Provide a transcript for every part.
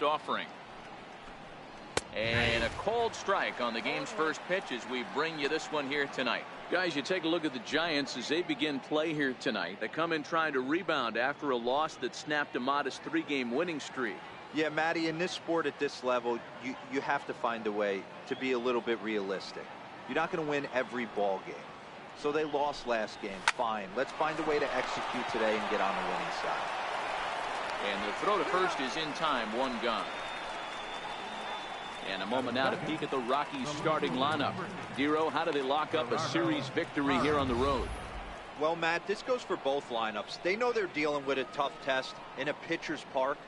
offering. And a cold strike on the game's first pitch as we bring you this one here tonight. Guys, you take a look at the Giants as they begin play here tonight. They come in trying to rebound after a loss that snapped a modest 3-game winning streak. Yeah, Matty, in this sport at this level, you have to find a way to be a little bit realistic. You're not going to win every ball game. So they lost last game. Fine. Let's find a way to execute today and get on the winning side. And the throw to first is in time, 1 gone. And a moment now to peek at the Rockies starting lineup. Dero, how do they lock up a series victory here on the road? Well, Matt, this goes for both lineups. They know they're dealing with a tough test in a pitcher's park,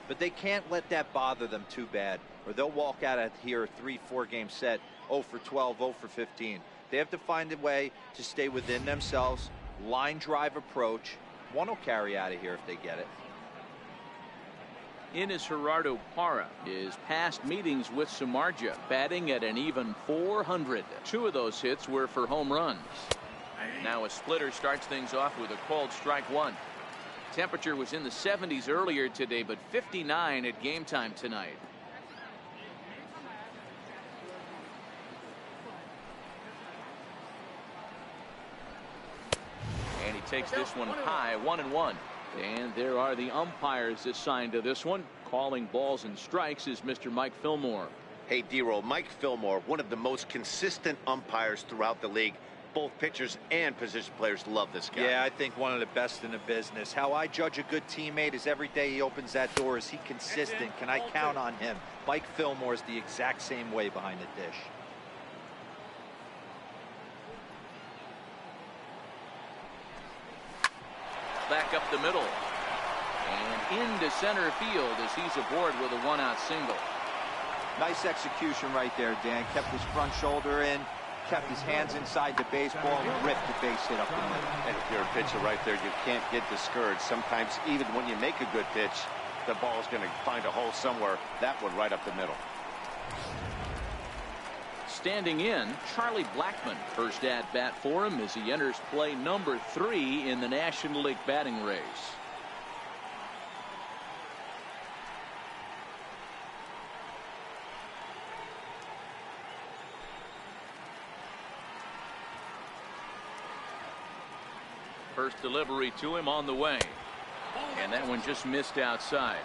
but they can't let that bother them too bad, or they'll walk out of here a 3-4 game set, 0 for 12, 0 for 15. They have to find a way to stay within themselves, line drive approach. One will carry out of here if they get it. In is Gerardo Parra. His past meetings with Samardzija batting at an even .400. 2 of those hits were for home runs. Now a splitter starts things off with a called strike 1. Temperature was in the 70s earlier today, but 59 at game time tonight. And he takes this one high, 1-1. And there are the umpires assigned to this one. Calling balls and strikes is Mr. Mike Fillmore. Hey, Dero, Mike Fillmore, one of the most consistent umpires throughout the league. Both pitchers and position players love this guy. Yeah, I think one of the best in the business. How I judge a good teammate is every day he opens that door. Is he consistent? Can I count on him? Mike Fillmore is the exact same way behind the dish. Back up the middle and into center field as he's aboard with a 1-out single. Nice execution right there, Dan. Kept his front shoulder in, kept his hands inside the baseball, and ripped the base hit up the middle. And if you're a pitcher right there, you can't get discouraged. Sometimes even when you make a good pitch, the ball's going to find a hole somewhere. That one right up the middle. Standing in, Charlie Blackmon. First at bat for him as he enters play number 3 in the National League batting race. First delivery to him on the way. And that one just missed outside.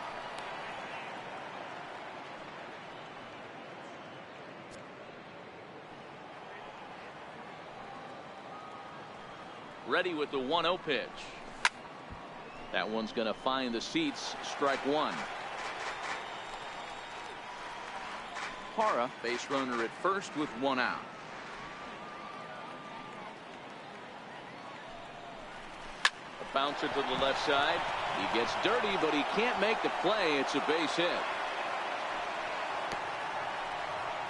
Ready with the 1-0 pitch. That one's going to find the seats. Strike 1. Parra, base runner at first with 1 out. A bouncer to the left side. He gets dirty, but he can't make the play. It's a base hit.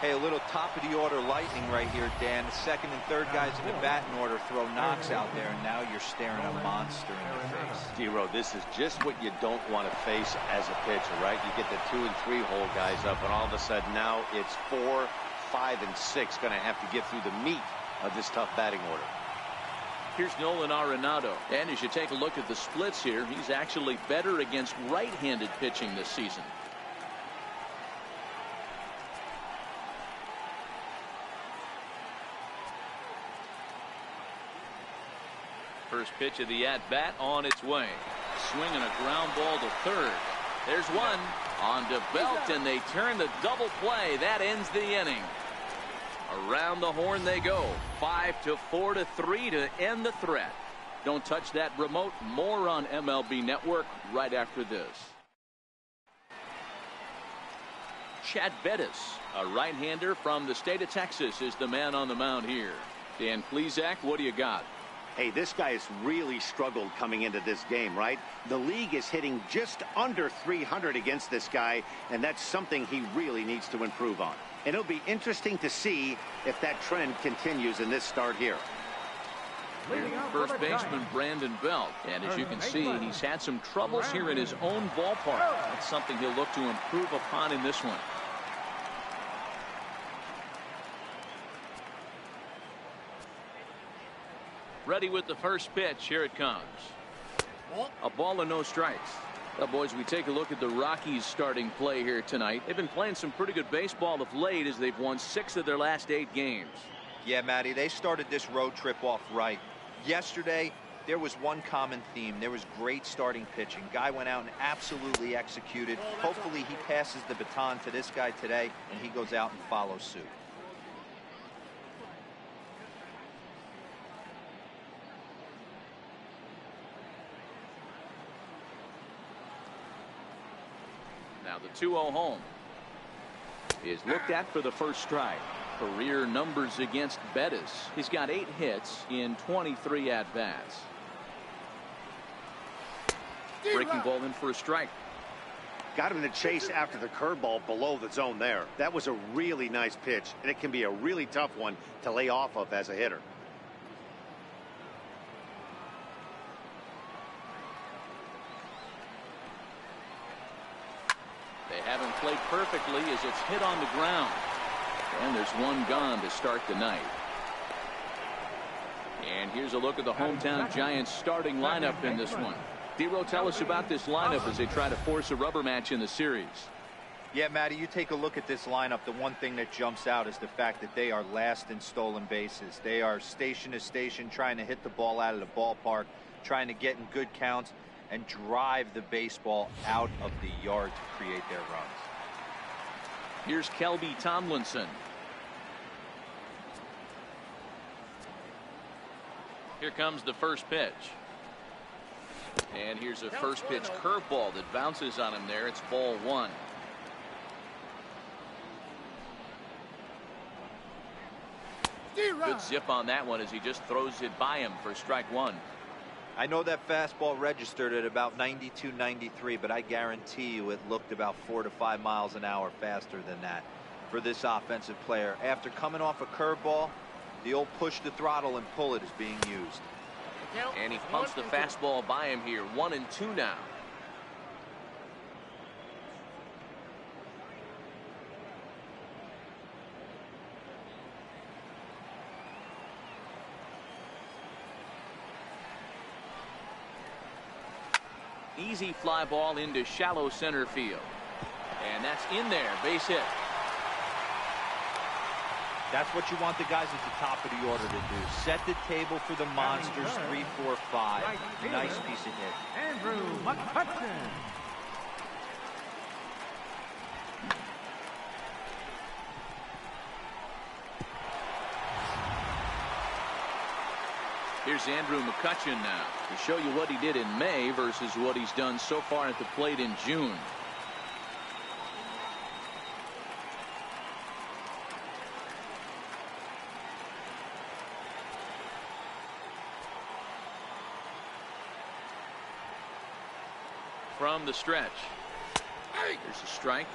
Hey, a little top of the order lightning right here, Dan. The second and third guys in the batting order throw knocks out there, and now you're staring a monster in the face. Dero, this is just what you don't want to face as a pitcher, right? You get the 2 and 3 hole guys up, and all of a sudden now it's 4, 5, and 6 going to have to get through the meat of this tough batting order. Here's Nolan Arenado. And as you take a look at the splits here, he's actually better against right-handed pitching this season. First pitch of the at-bat on its way. Swinging a ground ball to third. There's one on to Belt, and they turn the double play. That ends the inning. Around the horn they go. 5-4-3 to end the threat. Don't touch that remote. More on MLB Network right after this. Chad Bettis, a right-hander from the state of Texas, is the man on the mound here. Dan Plesac, what do you got? Hey, this guy has really struggled coming into this game, right? The league is hitting just under 300 against this guy, and that's something he really needs to improve on. And it'll be interesting to see if that trend continues in this start here. First baseman Brandon Belt, and as you can see, he's had some troubles here in his own ballpark. That's something he'll look to improve upon in this one. Ready with the first pitch. Here it comes. A ball and no strikes. Well, boys, we take a look at the Rockies starting play here tonight. They've been playing some pretty good baseball of late as they've won 6 of their last 8 games. Yeah, Matty, they started this road trip off right. Yesterday, there was one common theme. There was great starting pitching. Guy went out and absolutely executed. Hopefully he passes the baton to this guy today and he goes out and follows suit. Now the 2-0 home is looked at for the first strike. Career numbers against Bettis. He's got 8 hits in 23 at-bats. Breaking ball in for a strike. Got him in the chase after the curveball below the zone there. That was a really nice pitch, and it can be a really tough one to lay off of as a hitter. They haven't played perfectly as it's hit on the ground. And there's one gone to start the night. And here's a look at the hometown Giants starting lineup in this one. D-Row, tell us about this lineup as they try to force a rubber match in the series. Yeah, Matty, you take a look at this lineup. The one thing that jumps out is the fact that they are last in stolen bases. They are station to station trying to hit the ball out of the ballpark, trying to get in good counts and drive the baseball out of the yard to create their runs. Here's Kelby Tomlinson. Here comes the first pitch. And here's a first pitch curveball that bounces on him there. It's ball 1. Good zip on that one as he just throws it by him for strike 1. I know that fastball registered at about 92, 93, but I guarantee you it looked about 4 to 5 miles an hour faster than that for this offensive player. After coming off a curveball, the old push the throttle and pull it is being used. And he pumps the fastball by him here. 1-2 now. Easy fly ball into shallow center field. And that's in there. Base hit. That's what you want the guys at the top of the order to do. Set the table for the monsters. 3, 4, 5. Nice piece of hit. Andrew McCutcheon. Here's Andrew McCutcheon now to show you what he did in May versus what he's done so far at the plate in June. From the stretch. There's a strike.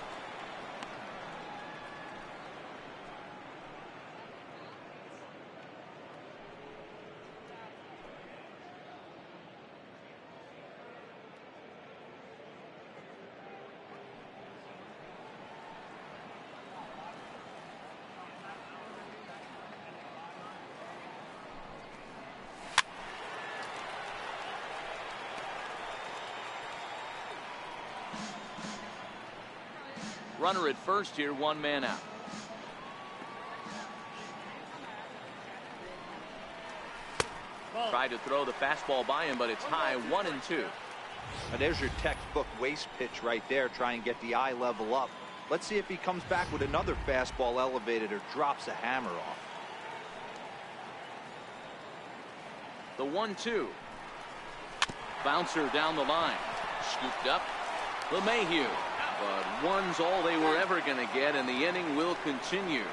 Runner at first here, 1 man out. Tried to throw the fastball by him, but it's high. 1-2. Now there's your textbook waste pitch right there. Try and get the eye level up. Let's see if he comes back with another fastball elevated or drops a hammer off. The 1-2. Bouncer down the line. Scooped up. LeMahieu. But one's all they were ever going to get, and the inning will continue.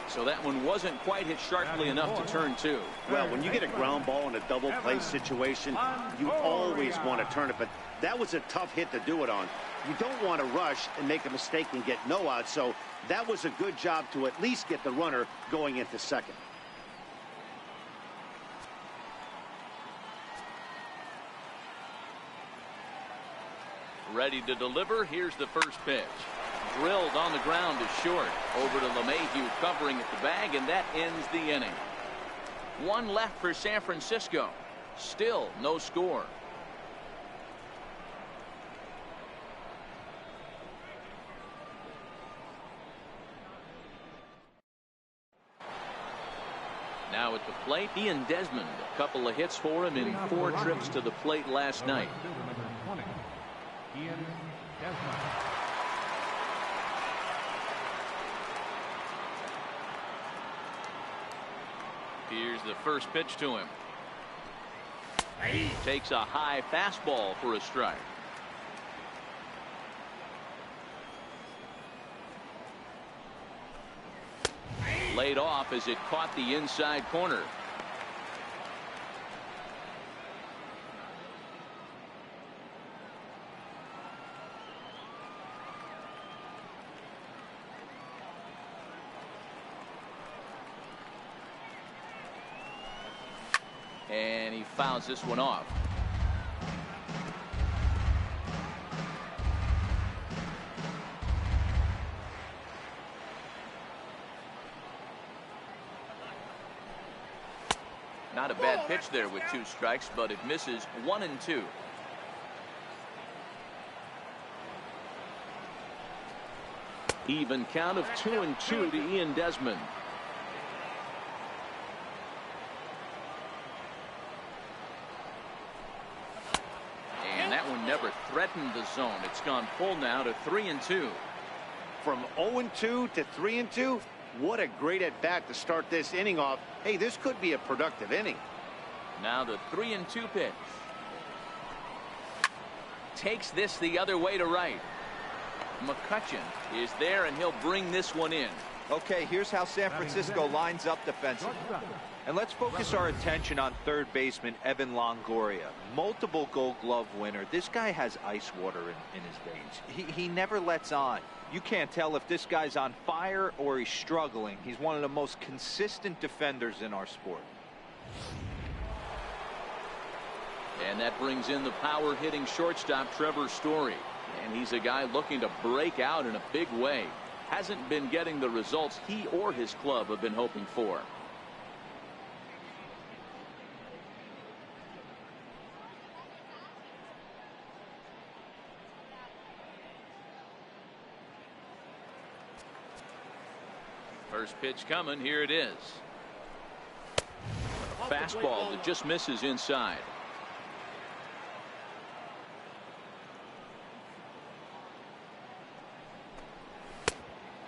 So that one wasn't quite hit sharply enough to turn 2. Well, when you get a ground ball in a double play situation, you always want to turn it, but that was a tough hit to do it on. You don't want to rush and make a mistake and get no out, so that was a good job to at least get the runner going into second. Ready to deliver. Here's the first pitch. Drilled on the ground to short. Over to LeMahieu covering at the bag, and that ends the inning. 1 left for San Francisco. Still no score. Now at the plate, Ian Desmond. A couple of hits for him in 4 trips to the plate last night. Ian Desmond. Here's the first pitch to him. He takes a high fastball for a strike. Laid off as it caught the inside corner. And he fouls this one off. Not a bad pitch there with 2 strikes, but it misses 1 and 2. Even count of 2 and 2 to Ian Desmond. And that one never threatened the zone. It's gone full now to 3 and 2. From 0 and 2 to 3 and 2. What a great at bat to start this inning off. Hey, this could be a productive inning. Now the 3 and 2 pitch. Takes this the other way to right. McCutchen is there, and he'll bring this one in. Okay, here's how San Francisco lines up defensively. And let's focus our attention on third baseman Evan Longoria. Multiple Gold Glove winner. This guy has ice water in his veins. He never lets on. You can't tell if this guy's on fire or he's struggling. He's one of the most consistent defenders in our sport. And that brings in the power hitting shortstop Trevor Story. And he's a guy looking to break out in a big way. Hasn't been getting the results he or his club have been hoping for. First pitch coming. Here it is. A fastball that just misses inside.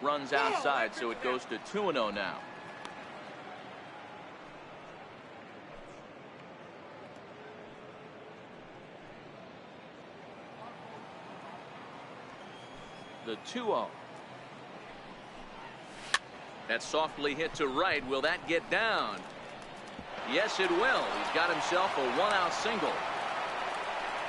Runs outside, so it goes to 2-0 now. The 2-0. That's softly hit to right. Will that get down? Yes, it will. He's got himself a 1-out single.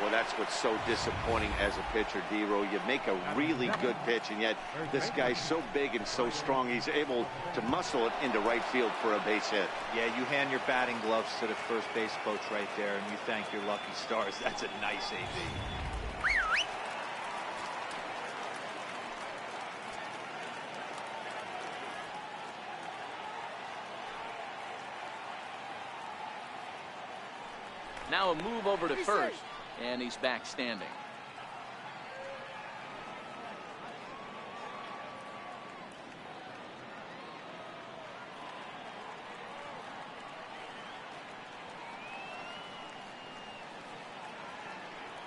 Well, that's what's so disappointing as a pitcher, D-Row. You make a really good pitch, and yet this guy's so big and so strong, he's able to muscle it into right field for a base hit. Yeah, you hand your batting gloves to the first base coach right there, and you thank your lucky stars. That's a nice AB. Now a move over to first. And he's back standing.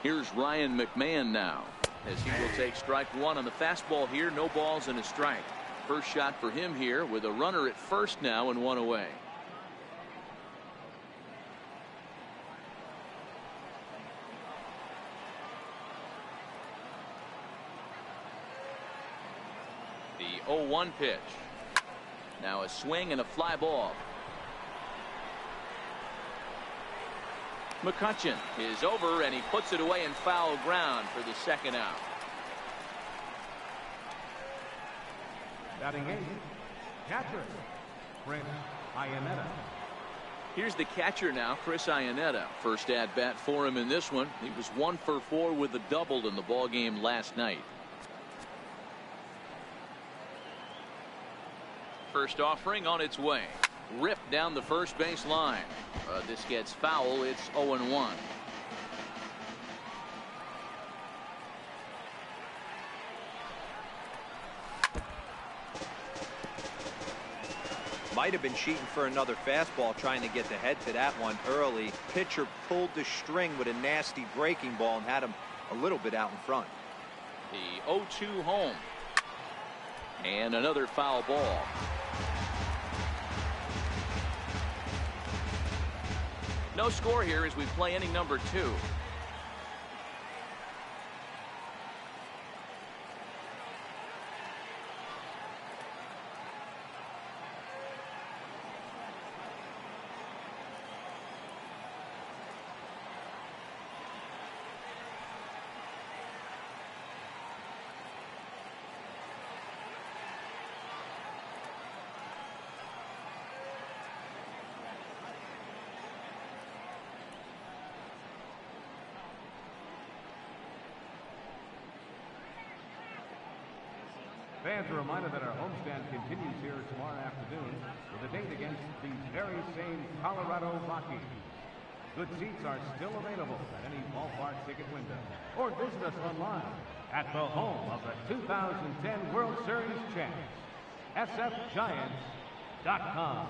Here's Ryan McMahon now, as he will take strike 1 on the fastball here. No balls and a strike. First shot for him here with a runner at first now and 1 away. The 0-1 pitch. Now a swing and a fly ball. McCutchen is over, and he puts it away in foul ground for the 2nd out. Batting 8, catcher, Chris Iannetta. Here's the catcher now, Chris Iannetta. First at bat for him in this one. He was 1 for 4 with a double in the ball game last night. First offering on its way. Ripped down the first base line. This gets foul. It's 0-1. Might have been cheating for another fastball, trying to get the head to that one early. Pitcher pulled the string with a nasty breaking ball and had him a little bit out in front. The 0-2 home. And another foul ball. No score here as we play inning number 2. Fans are reminded that our homestand continues here tomorrow afternoon with a date against the very same Colorado Rockies. Good seats are still available at any ballpark ticket window. Or visit us online at the home of the 2010 World Series champs, sfgiants.com.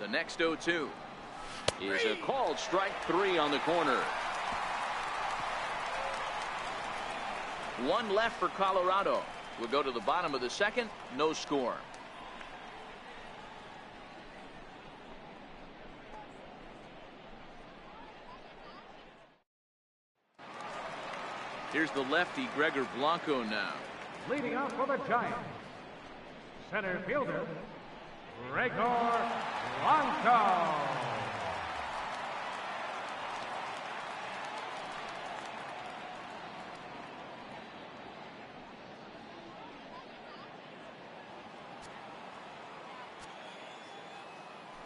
The next 0-2 is a called strike 3 on the corner. One left for Colorado. We'll go to the bottom of the second. No score. Here's the lefty, Gregor Blanco now. Leading off for the Giants, center fielder, Gregor Blanco.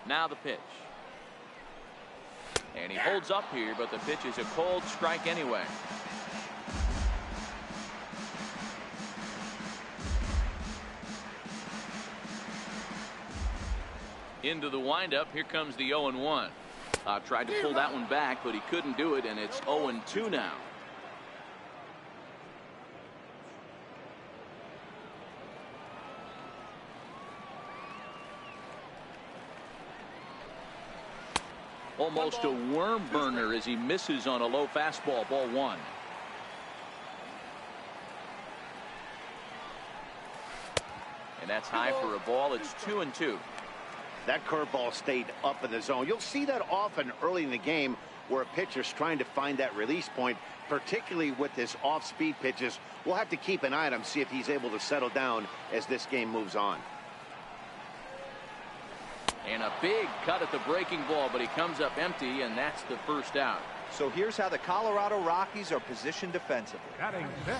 Now the pitch. And he holds up here, but the pitch is a cold strike anyway. Into the windup. Here comes the 0-1. Tried to pull that one back, but he couldn't do it, and it's 0-2 now. Almost a worm burner as he misses on a low fastball. Ball 1. And that's high for a ball. It's 2-2. That curveball stayed up in the zone. You'll see that often early in the game where a pitcher's trying to find that release point, particularly with his off-speed pitches. We'll have to keep an eye on him, see if he's able to settle down as this game moves on. And a big cut at the breaking ball, but he comes up empty, and that's the first out. So here's how the Colorado Rockies are positioned defensively.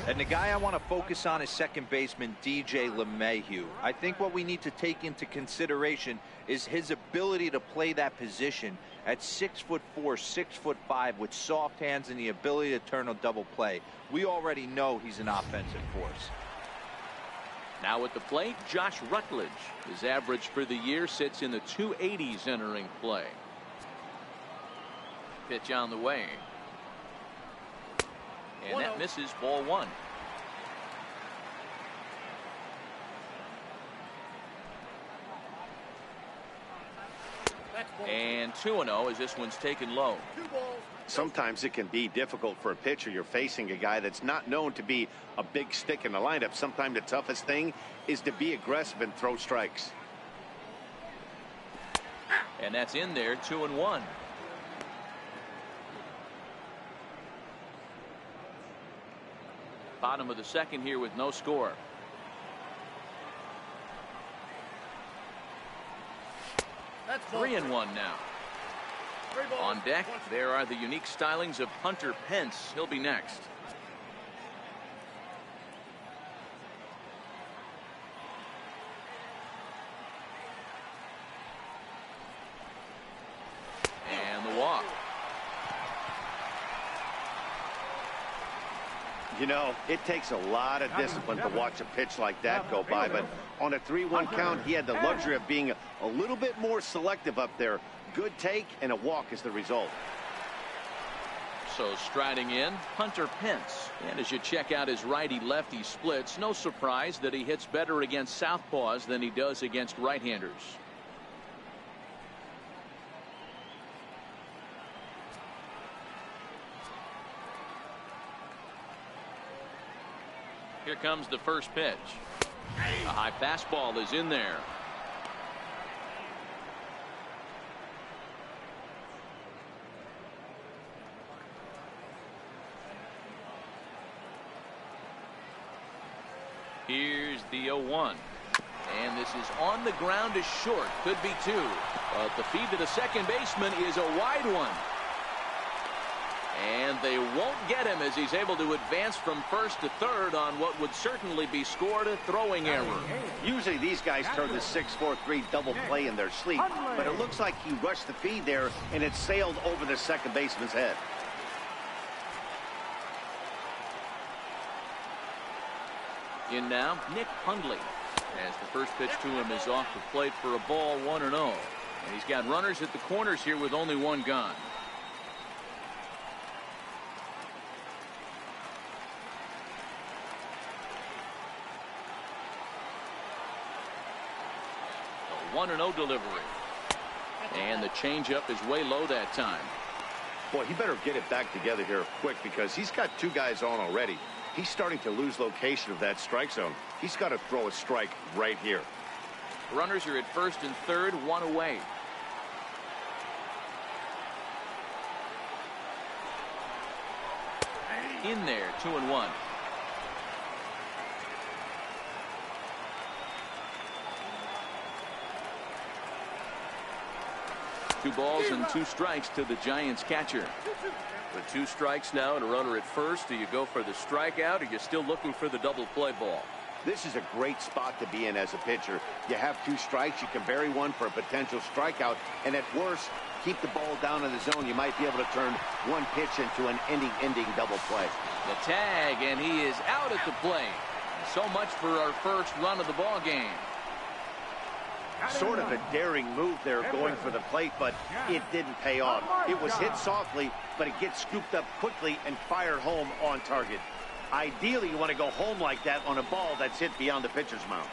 And the guy I want to focus on is second baseman DJ LeMahieu. I think what we need to take into consideration is his ability to play that position at 6'4", 6'5", with soft hands and the ability to turn a double play. We already know he's an offensive force. Now at the plate, Josh Rutledge. His average for the year sits in the 280s entering play. Pitch on the way. And that misses. Ball 1. And 2-0 as this one's taken low. Sometimes it can be difficult for a pitcher. You're facing a guy that's not known to be a big stick in the lineup. Sometimes the toughest thing is to be aggressive and throw strikes. And that's in there. 2-1. Bottom of the second here with no score. That's 3-1 now. On deck, there are the unique stylings of Hunter Pence. He'll be next. And the walk. You know, it takes a lot of discipline to watch a pitch like that go by, but on a 3-1 count, he had the luxury of being a little bit more selective up there. Good take and a walk is the result. So striding in, Hunter Pence. And as you check out his righty-lefty splits, no surprise that he hits better against southpaws than he does against right-handers. Here comes the first pitch. A high fastball is in there. Here's the 0-1. And this is on the ground is short. Could be 2. But the feed to the second baseman is a wide one. And they won't get him as he's able to advance from first to third on what would certainly be scored a throwing error. Usually these guys turn the 6-4-3 double play in their sleep, but it looks like he rushed the feed there and it sailed over the second baseman's head. In now, Nick Hundley, as the first pitch to him is off the plate for a ball, 1-0. And he's got runners at the corners here with only one gone. A 1-0 delivery. And the changeup is way low that time. Boy, he better get it back together here quick because he's got two guys on already. He's starting to lose location of that strike zone. He's got to throw a strike right here. Runners are at first and third, one away. In there, 2-1. Two balls and two strikes to the Giants catcher. With two strikes now and a runner at first, do you go for the strikeout, or are you still looking for the double play ball? This is a great spot to be in as a pitcher. You have two strikes, you can bury one for a potential strikeout, and at worst, keep the ball down in the zone. You might be able to turn one pitch into an ending double play. The tag, and he is out at the plate. So much for our first run of the ball game. Sort of a daring move there going for the plate, but it didn't pay off. It was hit softly, but it gets scooped up quickly and fired home on target. Ideally, you want to go home like that on a ball that's hit beyond the pitcher's mound.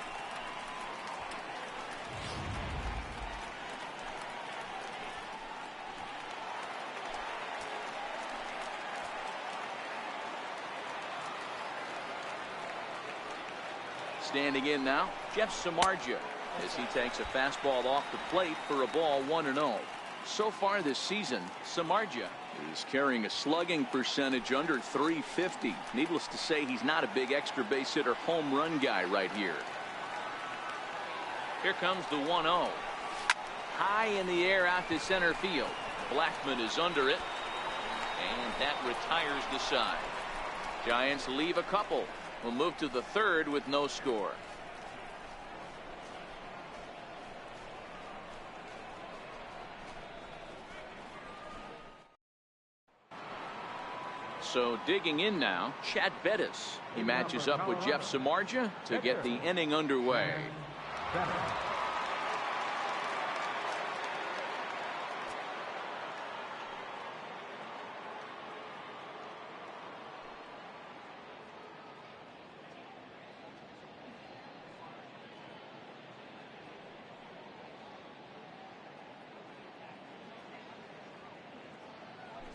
Standing in now, Jeff Samardzija, as he takes a fastball off the plate for a ball 1-0. So far this season, Samardzija is carrying a slugging percentage under .350. Needless to say, he's not a big extra base hitter home run guy right here. Here comes the 1-0. High in the air out to center field. Blackman is under it, and that retires the side. Giants leave a couple. We'll move to the third with no score. So digging in now, Chad Bettis. He matches up with Jeff Samardzija to get the inning underway.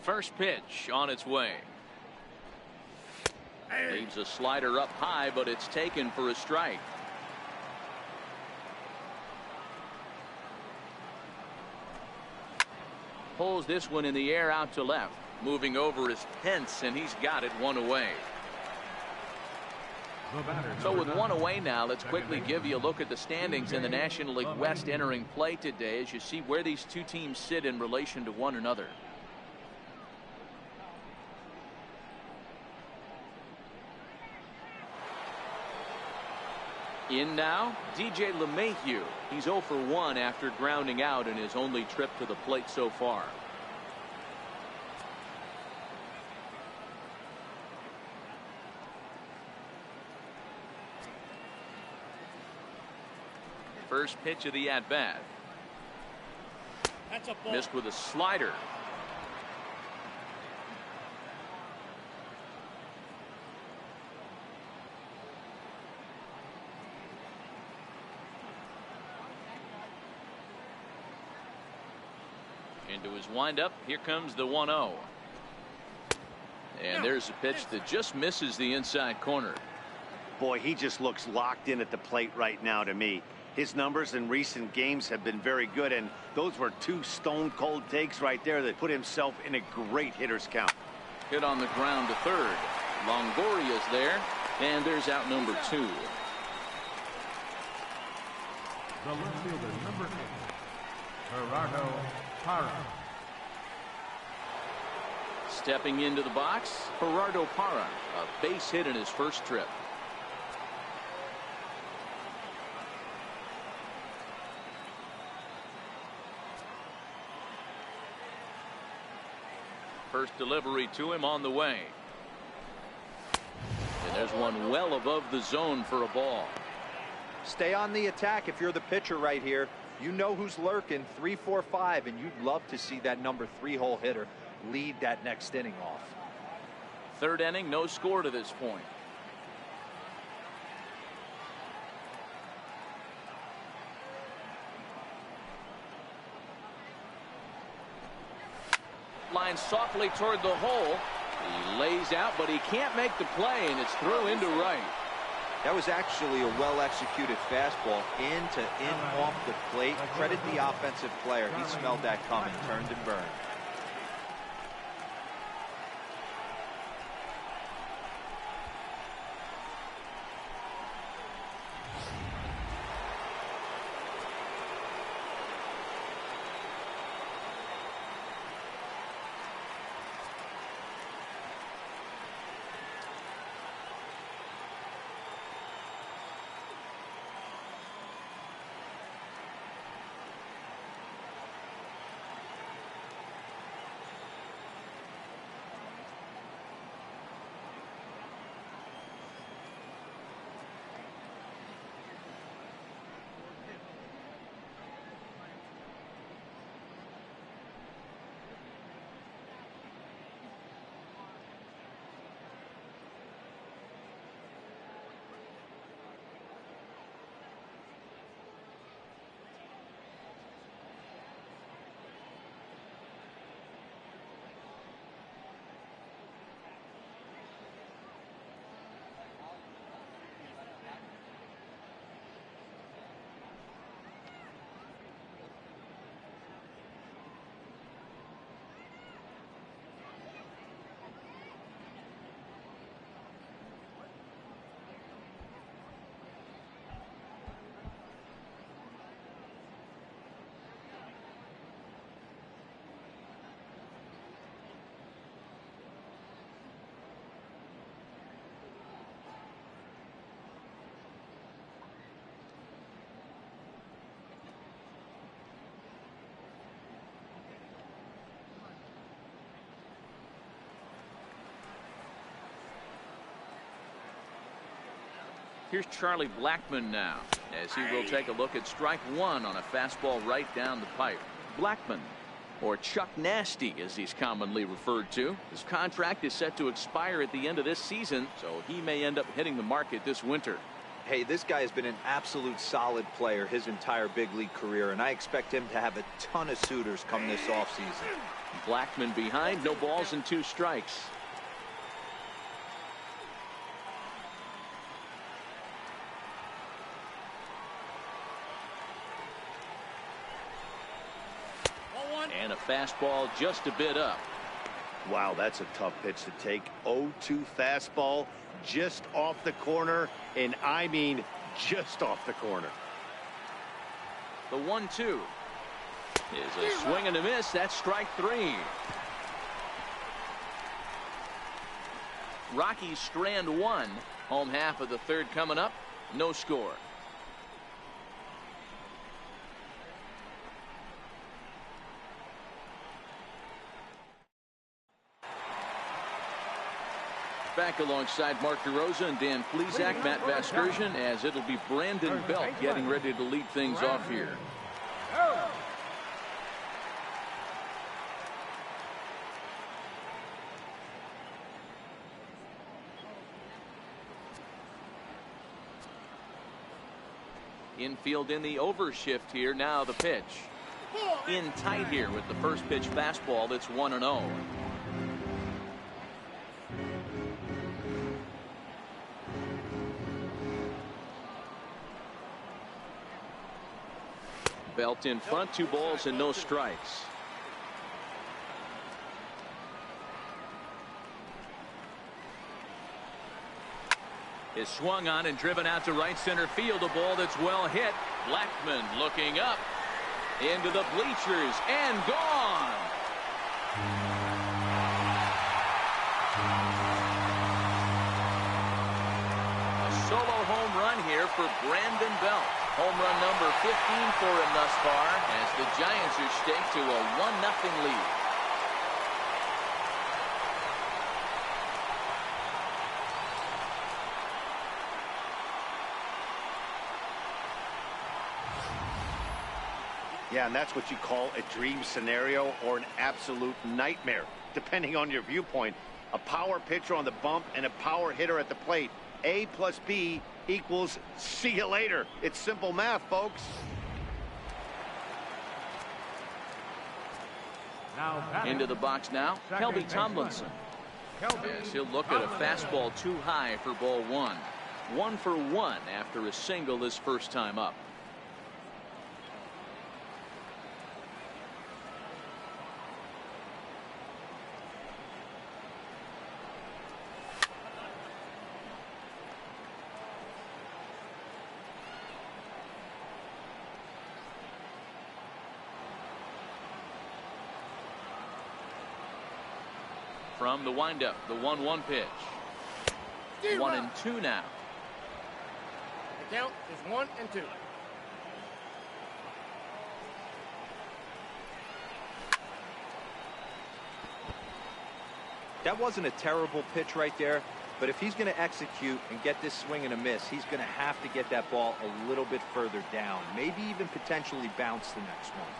First pitch on its way. Leaves a slider up high, but it's taken for a strike. Pulls this one in the air out to left. Moving over is Pence, and he's got it one away. So with one away now, let's quickly give you a look at the standings in the National League West entering play today as you see where these two teams sit in relation to one another. In now, DJ LeMahieu. He's 0 for 1 after grounding out in his only trip to the plate so far. First pitch of the at-bat. Missed with a slider. Into his windup. Here comes the 1-0. And there's a pitch that just misses the inside corner. Boy, he just looks locked in at the plate right now to me. His numbers in recent games have been very good, and those were two stone-cold takes right there that put himself in a great hitter's count. Hit on the ground to third. Longoria's there, and there's out number 2. The left fielder, number 8, Gerardo Parra. Stepping into the box, Gerardo Parra, a base hit in his first trip. First delivery to him on the way. And there's one well above the zone for a ball. Stay on the attack if you're the pitcher right here. You know who's lurking, 3, 4, 5, and you'd love to see that number 3-hole hitter lead that next inning off. Third inning, no score to this point. line softly toward the hole. He lays out, but he can't make the play, and it's throw into right. That was actually a well-executed fastball in off the plate. Credit the offensive player. He smelled that coming, turned and burned. Here's Charlie Blackmon now, as he will take a look at strike one on a fastball right down the pipe. Blackmon, or Chuck Nasty as he's commonly referred to. His contract is set to expire at the end of this season, so he may end up hitting the market this winter. Hey, this guy has been an absolute solid player his entire big league career, and I expect him to have a ton of suitors come this offseason. Blackmon behind, no balls and 2 strikes. And a fastball just a bit up. Wow, that's a tough pitch to take. 0-2 fastball just off the corner, and I mean just off the corner. The 1-2 is a swing and a miss. That's strike 3. Rockies strand 1. Home half of the third coming up. No score. Back alongside Mark DeRosa and Dan Plesac, Matt Vasgersian, as it'll be Brandon Belt getting ready to lead things off here. Infield in the overshift here. Now the pitch. In tight here with the first pitch fastball. That's 1-0. Belt in front, 2 balls and no strikes. Is swung on and driven out to right center field. A ball that's well hit. Blackmon looking up into the bleachers and gone. A solo home run here for Brandon Belt. Home run number 15 for him thus far, as the Giants are staked to a 1-0 lead. Yeah, and that's what you call a dream scenario or an absolute nightmare, depending on your viewpoint. A power pitcher on the bump and a power hitter at the plate. A plus B equals see you later. It's simple math, folks. Into the box now, Kelby Tomlinson. Yes, he'll look at a fastball too high for ball one. 1 for 1 after a single his first time up. From the windup, the 1-1 pitch. 1-2 now. The count is 1-2. That wasn't a terrible pitch right there, but if he's going to execute and get this swing and a miss, he's going to have to get that ball a little bit further down, maybe even potentially bounce the next one.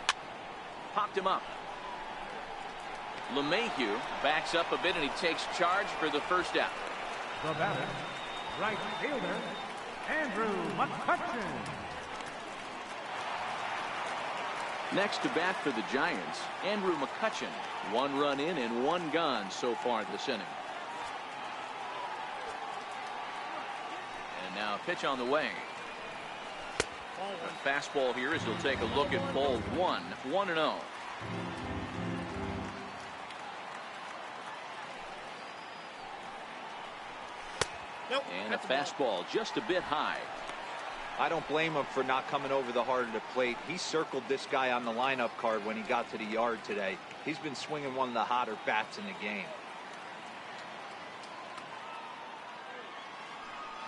Popped him up. LeMahieu backs up a bit and he takes charge for the first out. The batter, right fielder, Andrew McCutchen. Next to bat for the Giants, Andrew McCutchen. 1 run in and 1 gone so far this inning. And now a pitch on the way. A fastball here as he'll take a look at ball 1. 1-0. Nope, and a fastball just a bit high. I don't blame him for not coming over the heart of the plate. He circled this guy on the lineup card when he got to the yard today. He's been swinging one of the hotter bats in the game.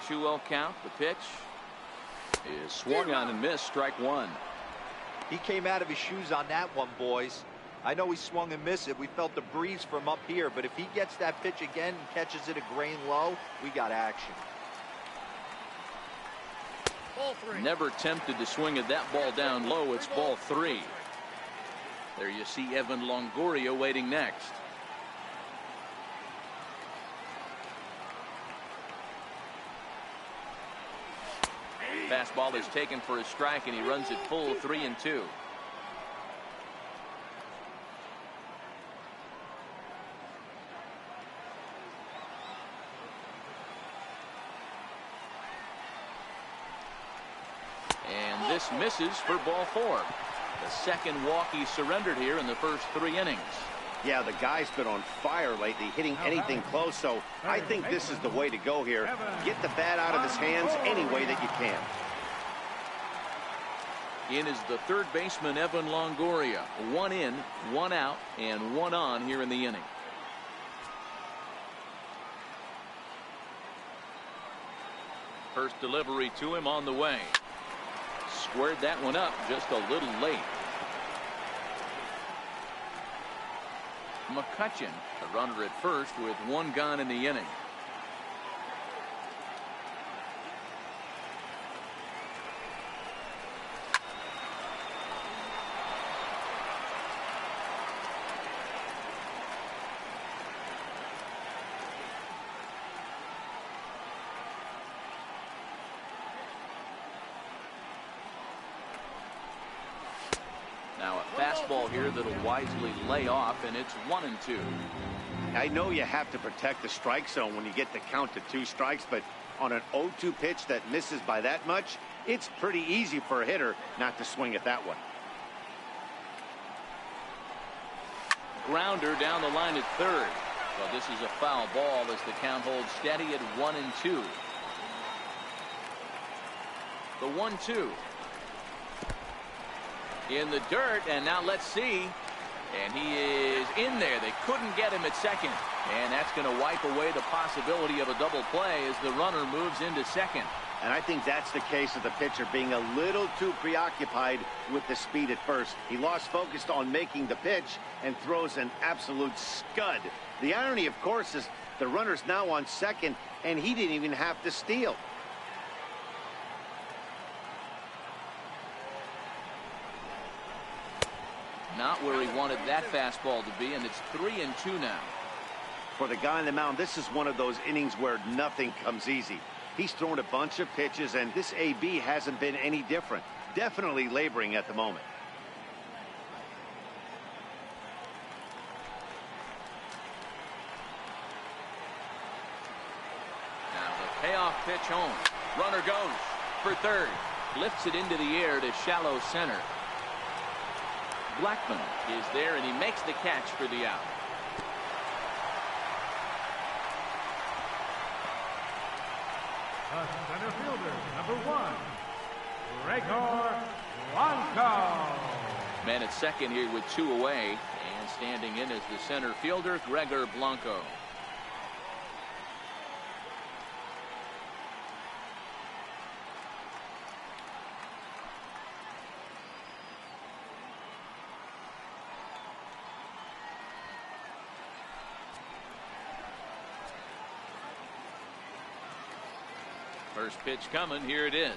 2-0 count. The pitch is swung on and missed. Strike 1. He came out of his shoes on that one, boys. I know he swung and missed it. We felt the breeze from up here, but if he gets that pitch again and catches it a grain low, we got action. Ball 3. Never tempted to swing at that ball down low. It's ball 3. There you see Evan Longoria waiting next. Fastball is taken for a strike and he runs it full 3-2. And this misses for ball 4. The second walk he surrendered here in the first 3 innings. Yeah, the guy's been on fire lately, hitting anything close, so I think this is the way to go here. Get the bat out of his hands any way that you can. In is the third baseman, Evan Longoria. 1 in, 1 out, and 1 on here in the inning. First delivery to him on the way. Squared that one up just a little late. McCutchen, a runner at first with 1 gone in the inning. Now a fastball here that'll wisely lay off, and it's 1-2. I know you have to protect the strike zone when you get the count to 2 strikes, but on an 0-2 pitch that misses by that much, it's pretty easy for a hitter not to swing at that one. Grounder down the line at third. Well, this is a foul ball as the count holds steady at 1-2. The 1-2. In the dirt, and now let's see. And he is in there. They couldn't get him at second. And that's going to wipe away the possibility of a double play as the runner moves into second. And I think that's the case of the pitcher being a little too preoccupied with the speed at first. He lost focus on making the pitch and throws an absolute scud. The irony, of course, is the runner's now on second, and he didn't even have to steal. Not where he wanted that fastball to be, and it's 3-2 now. For the guy on the mound, this is one of those innings where nothing comes easy. He's thrown a bunch of pitches, and this AB hasn't been any different. Definitely laboring at the moment. pitch home. Runner goes for third. Lifts it into the air to shallow center. Blackman is there, and he makes the catch for the out. The center fielder, number 1, Gregor Blanco. Man at second here with 2 away, and standing in as the center fielder, Gregor Blanco. First pitch coming. Here it is.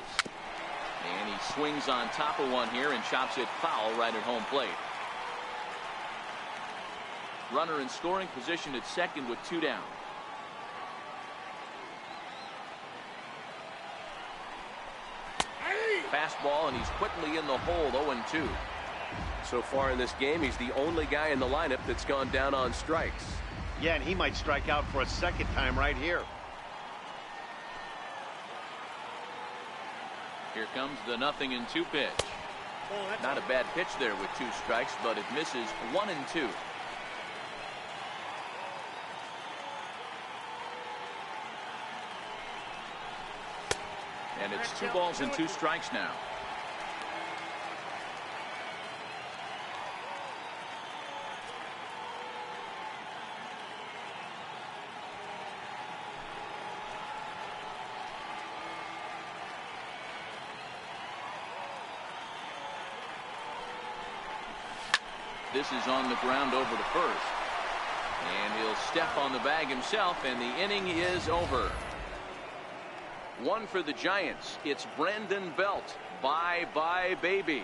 And he swings on top of one here and chops it foul right at home plate. Runner in scoring position at second with 2 down. Fastball, and he's quickly in the hole. 0-2. So far in this game, he's the only guy in the lineup that's gone down on strikes. Yeah, and he might strike out for a second time right here. Here comes the 0-2 pitch. Oh, Not a bad pitch there with 2 strikes, but it misses. 1-2. And it's 2 balls and 2 strikes now. This is on the ground over to first. And he'll step on the bag himself, and the inning is over. 1 for the Giants. It's Brandon Belt. Bye-bye, baby.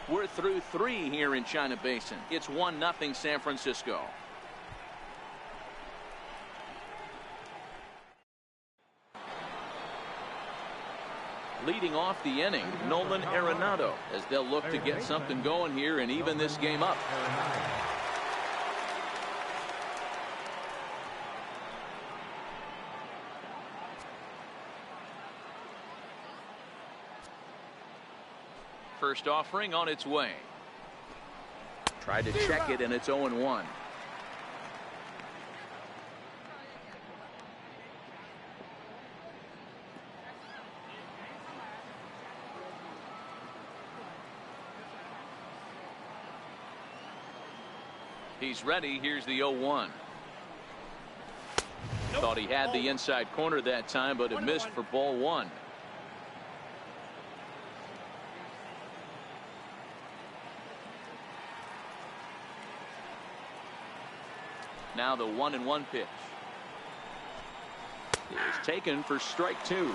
We're through 3 here in China Basin. It's 1-0 San Francisco. Leading off the inning, Nolan Arenado, as they'll look to get something going here and even this game up. First offering on its way. Tried to check it, and it's 0-1. He's ready. Here's the 0-1. Thought he had the inside corner that time, but it missed for ball 1. Now the 1-1 pitch is taken for strike 2.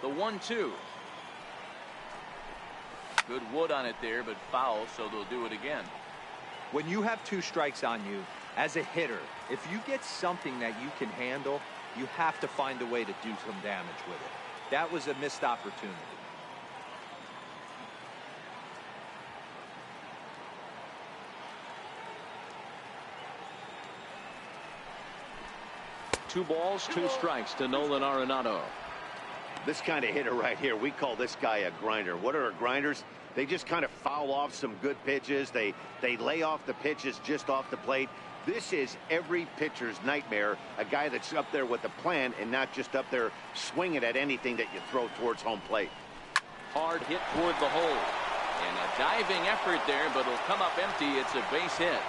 The 1-2. Good wood on it there, but foul, so they'll do it again. When you have 2 strikes on you, as a hitter, if you get something that you can handle, you have to find a way to do some damage with it. That was a missed opportunity. Two balls, 2 strikes to Nolan Arenado. This kind of hitter right here, we call this guy a grinder. What are grinders? They just kind of foul off some good pitches. They lay off the pitches just off the plate. This is every pitcher's nightmare, a guy that's up there with a plan and not just up there swinging at anything that you throw towards home plate. Hard hit toward the hole. And a diving effort there, but it'll come up empty. It's a base hit.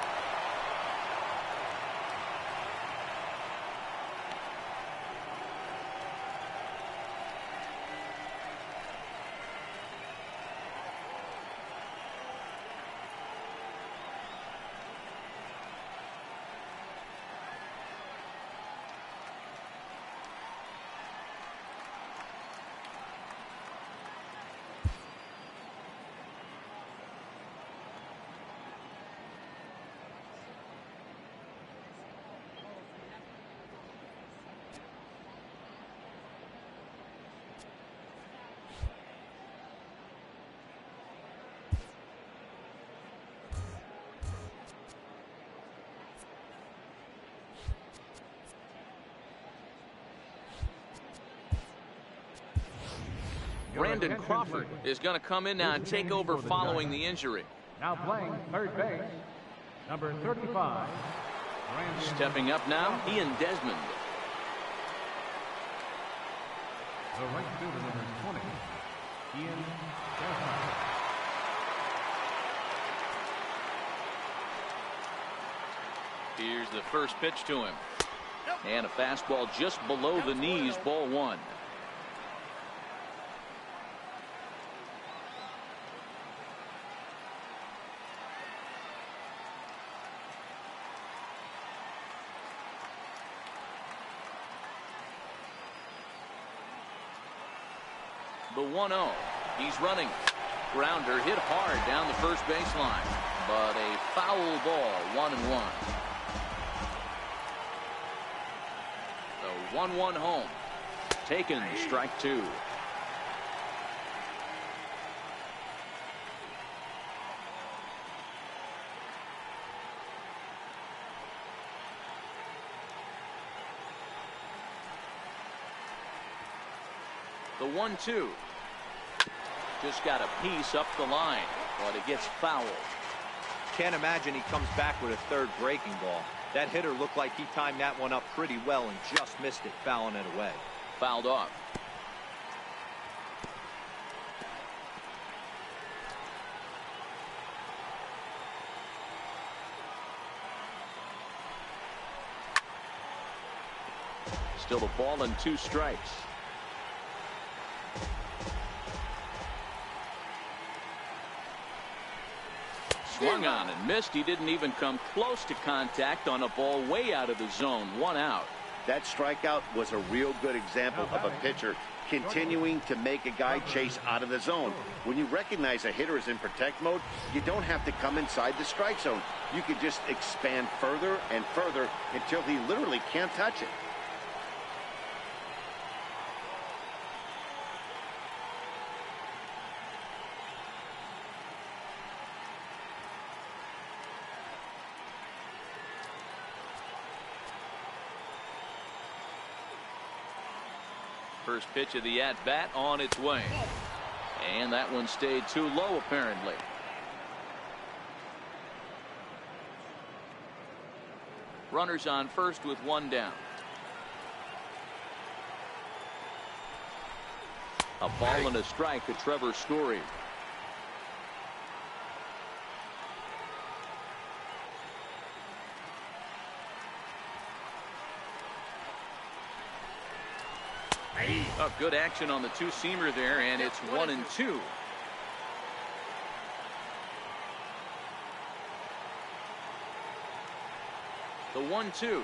Brandon Crawford is going to come in now and take over following the injury. Now playing third base, number 35. Stepping up now, Ian Desmond. The right fielder, number 20, Ian Desmond. Here's the first pitch to him. And a fastball just below the knees, ball one. The 1-0. He's running. Grounder hit hard down the first baseline, but a foul ball, 1-1. The 1-1 home. Taken, strike two. The 1-2. Just got a piece up the line, but it gets fouled. Can't imagine he comes back with a third breaking ball. That hitter looked like he timed that one up pretty well and just missed it, fouling it away. Fouled off. Still a ball and 2 strikes. Swung on and missed. He didn't even come close to contact on a ball way out of the zone. 1 out. That strikeout was a real good example of a pitcher continuing to make a guy chase out of the zone. When you recognize a hitter is in protect mode, you don't have to come inside the strike zone. You can just expand further and further until he literally can't touch it. First pitch of the at-bat on its way. And that one stayed too low, apparently. Runners on first with 1 down. A ball and a strike to Trevor Story. Oh, good action on the two-seamer there, and it's 1-2. The 1-2.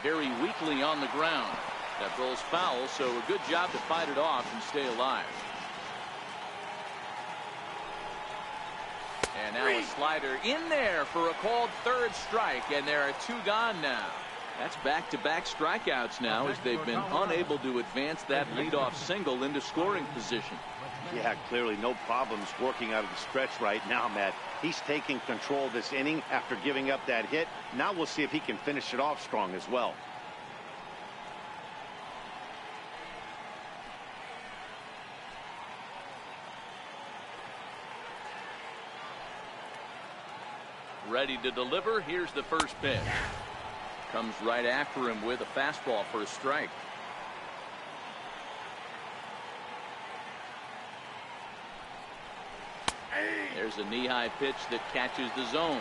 Very weakly on the ground. That rolls foul, so a good job to fight it off and stay alive. And now a slider in there for a called third strike, and there are 2 gone now. That's back-to-back strikeouts now as they've been unable to advance that leadoff single into scoring position. Yeah, clearly no problems working out of the stretch right now, Matt. He's taking control of this inning after giving up that hit. Now we'll see if he can finish it off strong as well. Ready to deliver. Here's the first pitch. Comes right after him with a fastball for a strike. There's a knee-high pitch that catches the zone.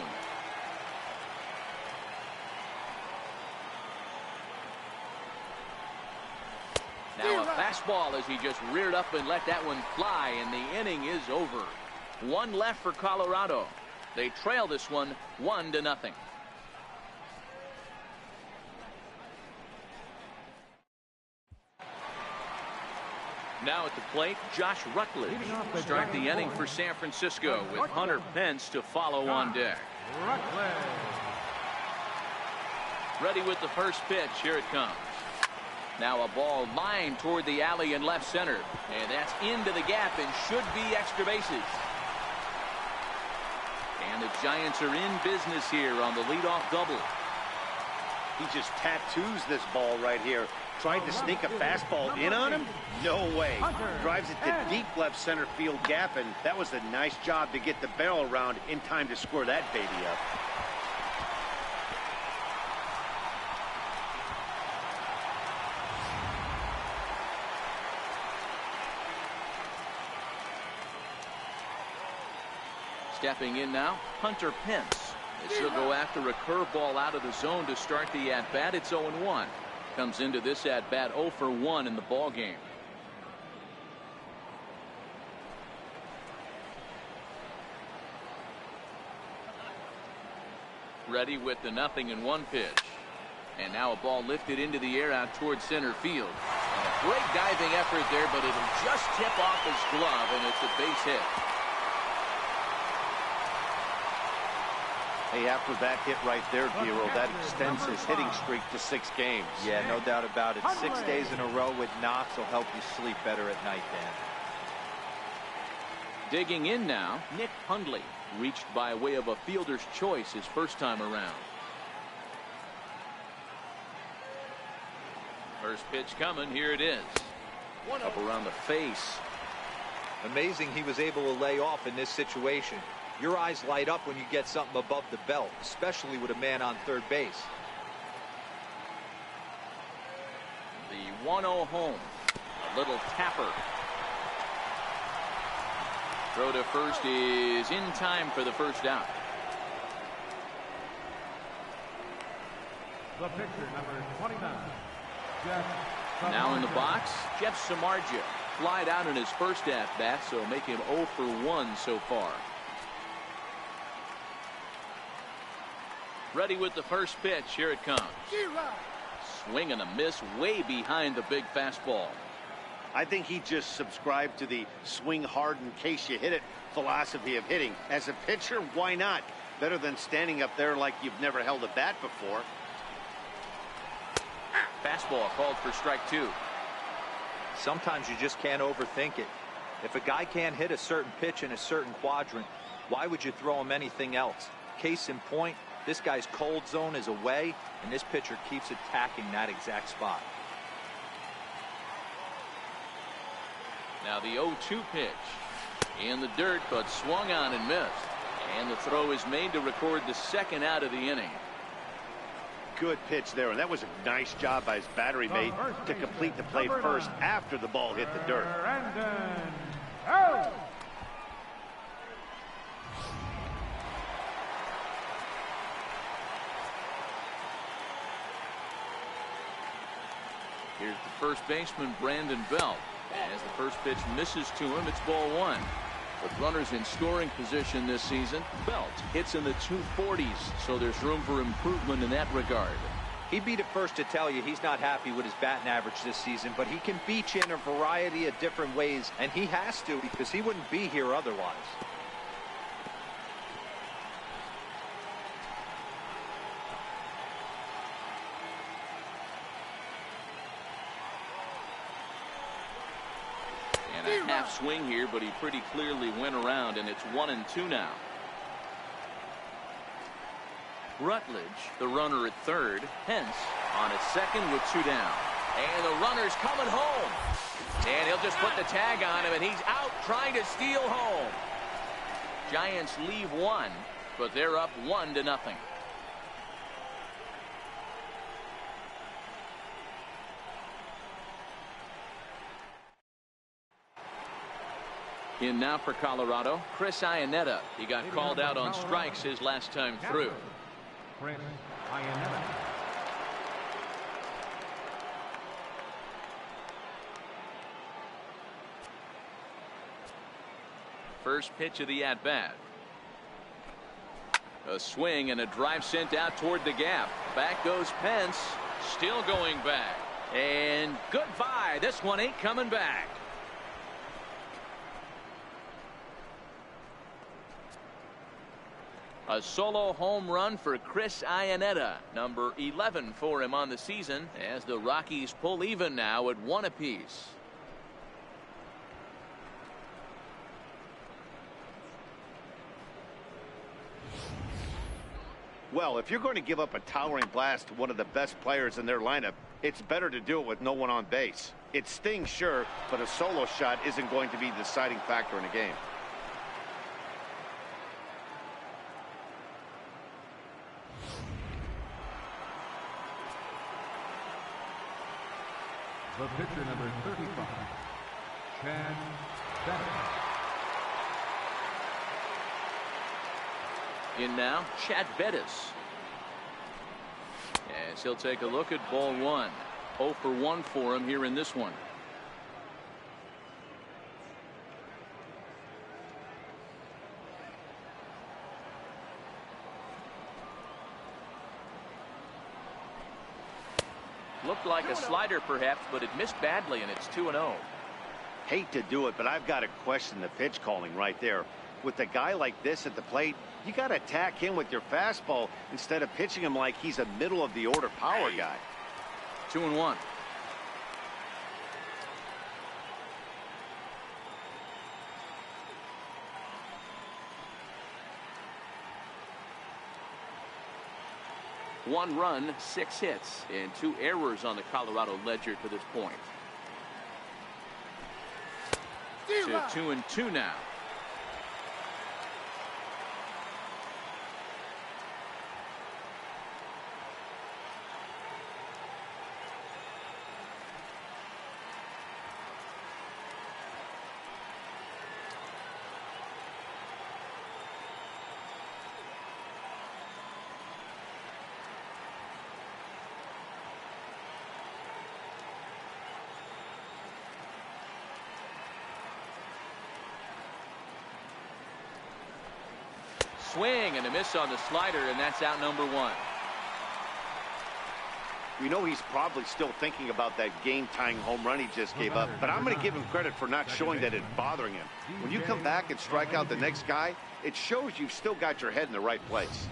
Now a fastball as he just reared up and let that one fly, and the inning is over. 1 left for Colorado. They trail this one 1-0. Now at the plate, Josh Rutledge. Start the inning for San Francisco with Hunter Pence to follow on deck. Ready with the first pitch. Here it comes. Now a ball lined toward the alley in left center. And that's into the gap and should be extra bases. And the Giants are in business here on the leadoff double. He just tattoos this ball right here. Tried to sneak a fastball in on him? No way. Drives it to deep left center field gap, and that was a nice job to get the barrel around in time to score that baby up. Stepping in now, Hunter Pence. As he'll go after a curveball out of the zone to start the at-bat. It's 0-1. Comes into this at-bat 0 for 1 in the ball game. Ready with the 0-1 pitch. And now a ball lifted into the air out towards center field. And a great diving effort there, but it'll just tip off his glove, and it's a base hit. Hey, after that hit right there, Giro, that extends his hitting streak to 6 games. Yeah, no doubt about it. 6 days in a row with knocks will help you sleep better at night, Dan. Digging in now, Nick Hundley. Reached by way of a fielder's choice his first time around. First pitch coming. Here it is. Up around the face. Amazing he was able to lay off in this situation. Your eyes light up when you get something above the belt, especially with a man on third base. The 1-0 home. A little tapper. Throw to first is in time for the first out. The pitcher, number 29, Jeff Samardzija. Now in the box, Jeff Samardzija. Flied out in his first at-bat, so make him 0 for 1 so far. Ready with the first pitch. Here it comes. Swing and a miss way behind the big fastball. I think he just subscribed to the swing hard in case you hit it philosophy of hitting. As a pitcher, why not? Better than standing up there like you've never held a bat before. Fastball called for strike 2. Sometimes you just can't overthink it. If a guy can't hit a certain pitch in a certain quadrant, why would you throw him anything else? Case in point, this guy's cold zone is away, and this pitcher keeps attacking that exact spot. Now the 0-2 pitch. In the dirt, but swung on and missed. And the throw is made to record the second out of the inning. Good pitch there, and that was a nice job by his battery mate to complete the play first after the ball hit the dirt. Here's the first baseman, Brandon Belt. As the first pitch misses to him, it's ball 1. With runners in scoring position this season, Belt hits in the 240s, so there's room for improvement in that regard. He'd be the first to tell you he's not happy with his batting average this season, but he can beat you in a variety of different ways, and he has to because he wouldn't be here otherwise. And a half swing here, but he pretty clearly went around, and it's 1-2 now. Rutledge, the runner at third. Pence on at second with 2 down. And the runner's coming home. And he'll just put the tag on him, and he's out trying to steal home. Giants leave 1, but they're up 1-0. In now for Colorado, Chris Iannetta. He got called out on strikes his last time through. Chris Iannetta. First pitch of the at-bat. A swing and a drive sent out toward the gap. Back goes Pence. Still going back. And goodbye. This one ain't coming back. A solo home run for Chris Iannetta, number 11 for him on the season, as the Rockies pull even now at 1 apiece. Well, if you're going to give up a towering blast to one of the best players in their lineup, It's better to do it with no one on base. It stings, sure, but a solo shot isn't going to be the deciding factor in a game. The pitcher, number 35, Chad Bettis. In now, Chad Bettis. As he'll take a look at ball one. 0 for 1 for him here in this one. Looked like a slider perhaps, but it missed badly, and it's 2-0. Hate to do it, but I've got to question the pitch calling right there. With a guy like this at the plate, you got to attack him with your fastball instead of pitching him like he's a middle of the order power guy. 2-1. One run, 6 hits, and 2 errors on the Colorado ledger to this point. To 2-2 now. Swing and a miss on the slider, and that's out number 1. We know he's probably still thinking about that game-tying home run he just gave up, but I'm going to give him credit for not showing that it's bothering him. When you come back and strike out the next guy, it shows you've still got your head in the right place.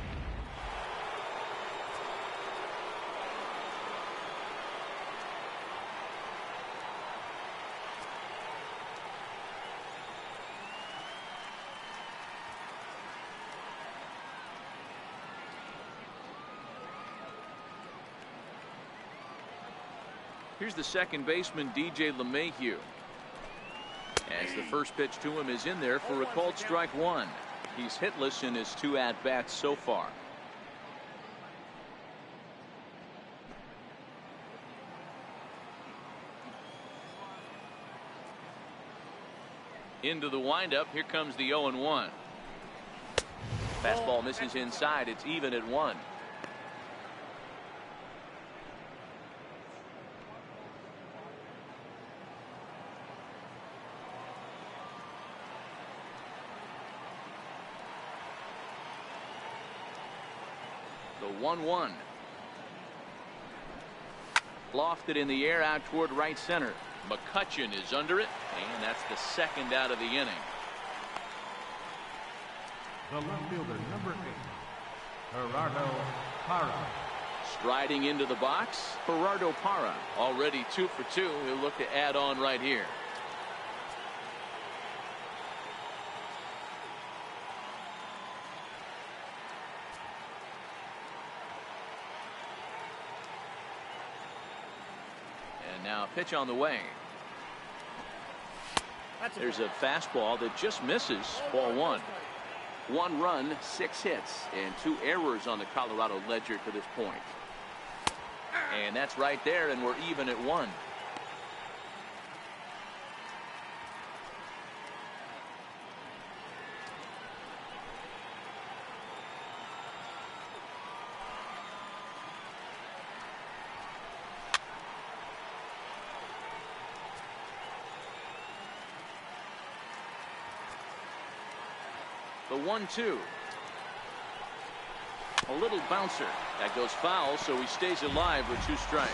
Here's the second baseman, DJ LeMahieu. As the first pitch to him is in there for a called strike 1. He's hitless in his 2 at-bats so far. Into the windup. Here comes the 0-1. Fastball misses inside. It's even at 1. The 1-1. Lofted in the air out toward right center. McCutchen is under it, and that's the second out of the inning. The left fielder, number 8, Gerardo Parra. Striding into the box, Gerardo Parra. Already 2 for 2. He'll look to add on right here. Now a pitch on the way. There's a fastball that just misses. Ball 1. 1 run, 6 hits, and 2 errors on the Colorado ledger to this point. And that's right there, and we're even at 1. The 1-2. A little bouncer. That goes foul, so he stays alive with 2 strikes.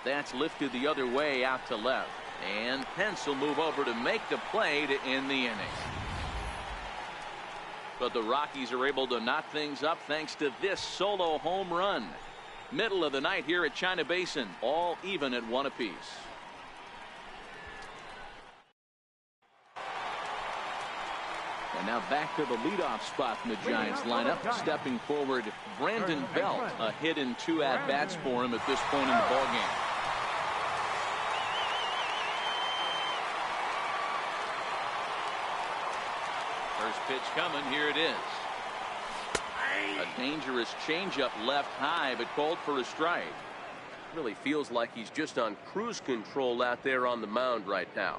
That's lifted the other way out to left. And Pence will move over to make the play to end the inning. But the Rockies are able to knot things up thanks to this solo home run. Middle of the night here at China Basin, all even at 1 apiece. And now back to the leadoff spot in the Giants lineup. Stepping forward, Brandon Belt. A hit in 2 at-bats for him at this point in the ballgame. First pitch coming. Here it is. A dangerous changeup left high, but called for a strike. Really feels like he's just on cruise control out there on the mound right now.